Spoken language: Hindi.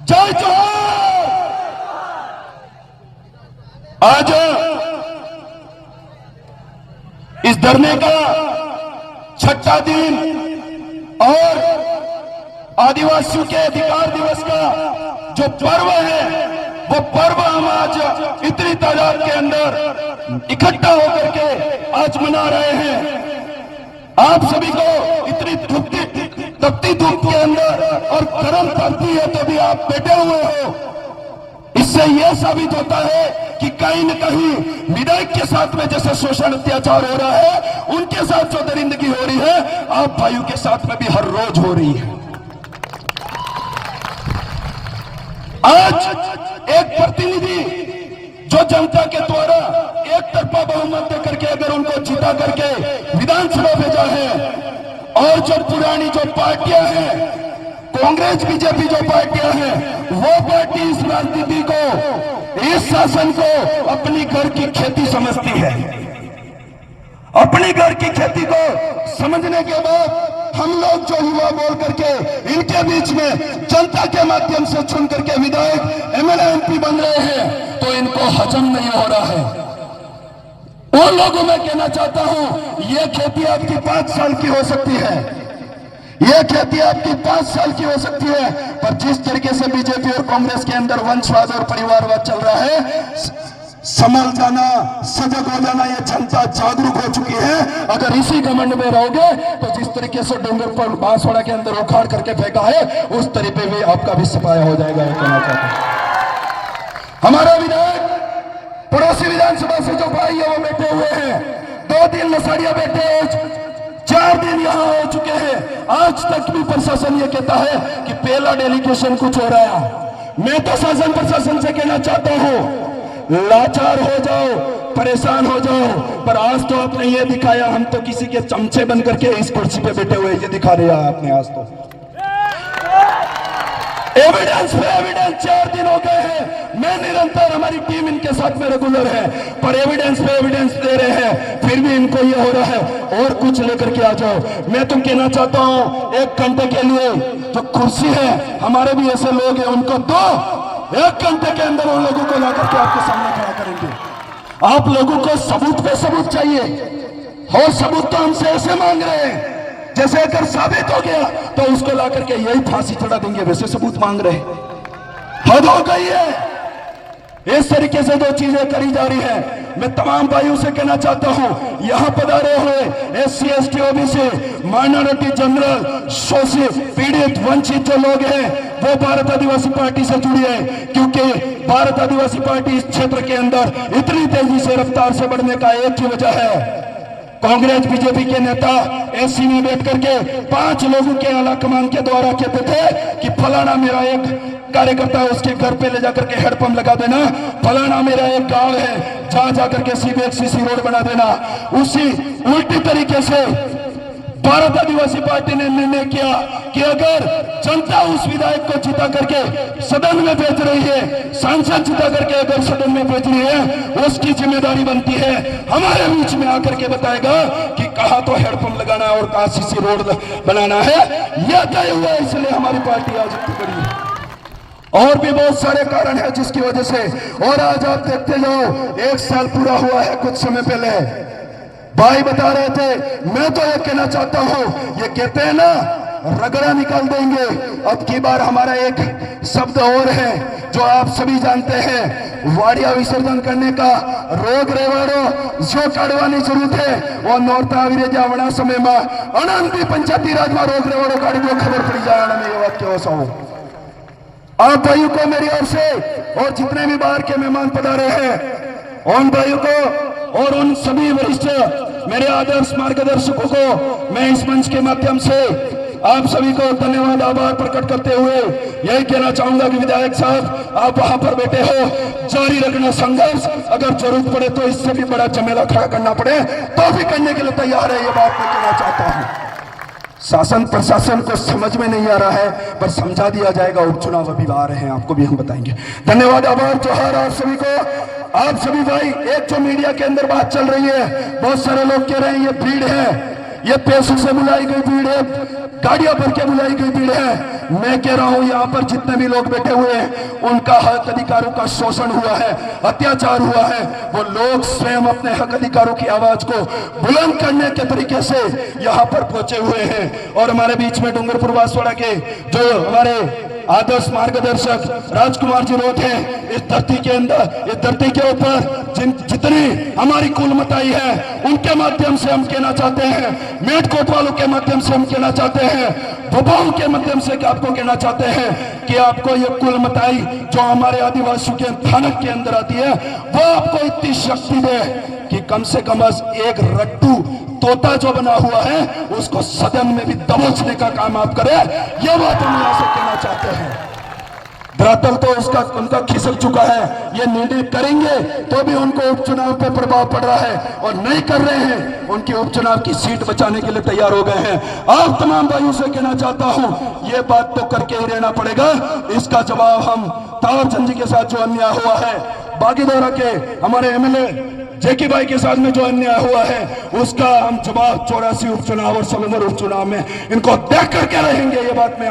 जय जोहार। आज इस धरने का छठा दिन और आदिवासियों के अधिकार दिवस का जो पर्व है, वो पर्व हम आज इतनी तादाद के अंदर इकट्ठा होकर के आज मना रहे हैं। आप सभी को इतनी तपती धूप के अंदर और गर्म तपती है तो भी आप बैठे हुए हो। इससे यह साबित होता है कि कहीं न कहीं विधायक के साथ में जैसे शोषण अत्याचार हो रहा है, उनके साथ जो दरिंदगी हो रही है, आप भाइयों के साथ में भी हर रोज हो रही है। आज एक प्रतिनिधि जो जनता के द्वारा एक तरफा बहुमत देकर के अगर उनको जिता करके विधानसभा भेजा है, और जो पुरानी जो पार्टियां हैं, कांग्रेस बीजेपी जो पार्टियां हैं, वो पार्टी इस राजनीति को, इस शासन को अपनी घर की खेती समझती है। अपनी घर की खेती को समझने के बाद हम लोग जो युवा बोल करके इनके बीच में जनता के माध्यम से चुन करके विधायक एमएलए एमपी बन रहे हैं, तो इनको हजम नहीं हो रहा है। उन लोगों में कहना चाहता हूं, यह खेती आपकी 5 साल की हो सकती है, यह खेती आपकी 5 साल की हो सकती है, पर जिस तरीके से बीजेपी और कांग्रेस के अंदर वंशवाद और परिवारवाद चल रहा है, संभल जाना, सजग हो जाना, ये जनता जागरूक हो चुकी है। अगर इसी घमंड में रहोगे तो जिस तरीके से डोंगर पर बांसवाड़ा के अंदर उखाड़ करके फेंका है, उस तरीके में आपका भी सफाया हो जाएगा। कहना चाहता हूं, हमारा विधायक पड़ोसी विधानसभा से जो भाई है वो बैठे हुए हैं, 2 दिन लसाड़िया बैठे हैं, 4 दिन यहां हो चुके हैं। आज तक भी प्रशासन ये कहता है कि पहला डेलीगेशन कुछ हो रहा है। मैं तो शासन प्रशासन से कहना चाहता हूं, लाचार हो जाओ, परेशान हो जाओ, पर आज तो आपने ये दिखाया, हम तो किसी के चमचे बन करके इस कुर्सी पे बैठे हुए ये दिखा दिया आपने। आज तो एविडेंस पे एविडेंस 4 दिन हो गए हैं। मैं निरंतर, हमारी टीम इनके साथ में रेगुलर है, पर एविडेंस पे एविडेंस दे रहे हैं, फिर भी इनको ये हो रहा है और कुछ लेकर के आ जाओ। मैं तुम कहना चाहता हूं, 1 घंटे के लिए जो कुर्सी है, हमारे भी ऐसे लोग हैं, उनको दो, 1 घंटे के अंदर उन लोगों को ला करके आपके सामने खड़ा करेंगे। आप लोगों को सबूत पे सबूत चाहिए, और सबूत तो हमसे ऐसे मांग रहे हैं जैसे अगर साबित हो गया तो उसको ला करके यही फांसी चढ़ा देंगे, वैसे सबूत मांग रहे हैं। हद हो गई है। इस तरीके से जो चीजें करी जा रही है, मैं तमाम भाइयों से कहना चाहता हूं, यहां पधारे हुए SC ST OBC minority general, शोषित, पीड़ित, वंचित जो लोग हैं, वो भारत आदिवासी पार्टी से जुड़ी है, क्योंकि भारत आदिवासी पार्टी इस क्षेत्र के अंदर इतनी तेजी से रफ्तार से बढ़ने का एक ही वजह है, कांग्रेस बीजेपी के नेता एसी में बैठ करके 5 लोगों के आला कमान के द्वारा कहते थे कि फलाना मेरा एक कार्यकर्ता है, उसके घर पे ले जाकर के हेडपंप लगा देना, फलाना मेरा एक गांव है, जहां जाकर के सीधे सीसी रोड बना देना। उसी उल्टी तरीके से भारत आदिवासी पार्टी ने निर्णय किया कि अगर जनता उस विधायक को जिता करके सदन में भेज रही है, सांसद जिता करके अगर सदन में भेज रही है, उसकी जिम्मेदारी बनती है हमारे बीच में आकर के बताएगा कि कहां तो हेडपंप लगाना है और कहां सीसी रोड बनाना है। यह तय हुआ, इसलिए हमारी पार्टी आज इतनी बड़ी है। और भी बहुत सारे कारण है जिसकी वजह से, और आज आप देखते जाओ, 1 साल पूरा हुआ है कुछ समय पहले, भाई बता रहे थे। मैं तो ये कहना चाहता हूं, ये कहते हैं ना, रगड़ा निकाल देंगे। अब की बार हमारा एक शब्द और है जो आप सभी जानते हैं, वाड़िया विसर्जन करने का रोग रेवाड़ो जो काढ़वानी जरूरत है, वो नौरता आविरे जावना समय में अनंती पंचायती राज में रोग रेवाड़ो काढ़ी दो, खबर पड़ी जाए ना। ये बात क्यों सो आप भाइयों को मेरी ओर से, और जितने भी बाहर के मेहमान पधारे हैं, उन भाइयों को और उन सभी वरिष्ठ मेरे आदर्श मार्गदर्शकों को मैं इस मंच के माध्यम से आप सभी को धन्यवाद, आभार प्रकट करते हुए यही कहना चाहूंगा कि विधायक साहब, आप वहां पर बैठे हो, जारी रखना संघर्ष। अगर जरूरत पड़े तो इससे भी बड़ा झमेला खड़ा करना पड़े तो भी करने के लिए तैयार है। ये बात मैं कहना चाहता हूं। शासन प्रशासन को समझ में नहीं आ रहा है, पर समझा दिया जाएगा। उपचुनाव अभी आ रहे हैं, आपको भी हम बताएंगे। धन्यवाद, आभार, जोहार आप सभी को। आप सभी भाई, एक जो मीडिया के अंदर बात चल रही है, बहुत सारे लोग कह रहे हैं ये भीड़ है, ये पैसों से बुलाई गई भीड़ है, गाड़ियां भर के बुलाई गई भीड़ है। मैं कह रहा हूं यहां पर जितने भी लोग बैठे हुए हैं उनका हक अधिकारों का शोषण हुआ है, अत्याचार हुआ है। वो लोग स्वयं अपने हक अधिकारों की आवाज को बुलंद करने के तरीके से यहां पर पहुंचे हुए हैं। और हमारे बीच में डूंगरपुर बांसवाड़ा के जो हमारे आदर्श मार्गदर्शक राजकुमार जी रोड हैं, इस धरती के अंदर, इस धरती के ऊपर जितनी हमारी कुलमताई है उनके माध्यम से हम कहना चाहते हैं, मेटकोट वालों के माध्यम से हम कहना चाहते हैं, बबाओं के माध्यम से आपको कहना चाहते हैं कि आपको ये कुलमताई जो हमारे आदिवासियों के थानक के अंदर आती है वो आपको इतनी शक्ति दे कि कम से कम एक रट्टू तोता जो बना हुआ है उसको सदन में भी दबोचने का काम आप करें। यह बात हम यहां से कहना चाहते हैं। धरातल तो उनका खिसक चुका है, ये निर्णय करेंगे तो भी उनको उपचुनाव पे प्रभाव पड़ रहा है, और नहीं कर रहे हैं उनकी उपचुनाव की सीट बचाने के लिए तैयार हो गए हैं। आप तमाम भाइयों से कहना चाहता हूं ये बात तो करके ही रहना पड़ेगा, इसका जवाब हम तावरचंद जी के साथ जो अन्याय हुआ है, बागीदौरा के हमारे एमएलए जेकी भाई के साथ में जो अन्याय हुआ है उसका हम जवाब 84 उपचुनाव और 7 उपचुनाव में इनको देख करके रहेंगे। ये बात में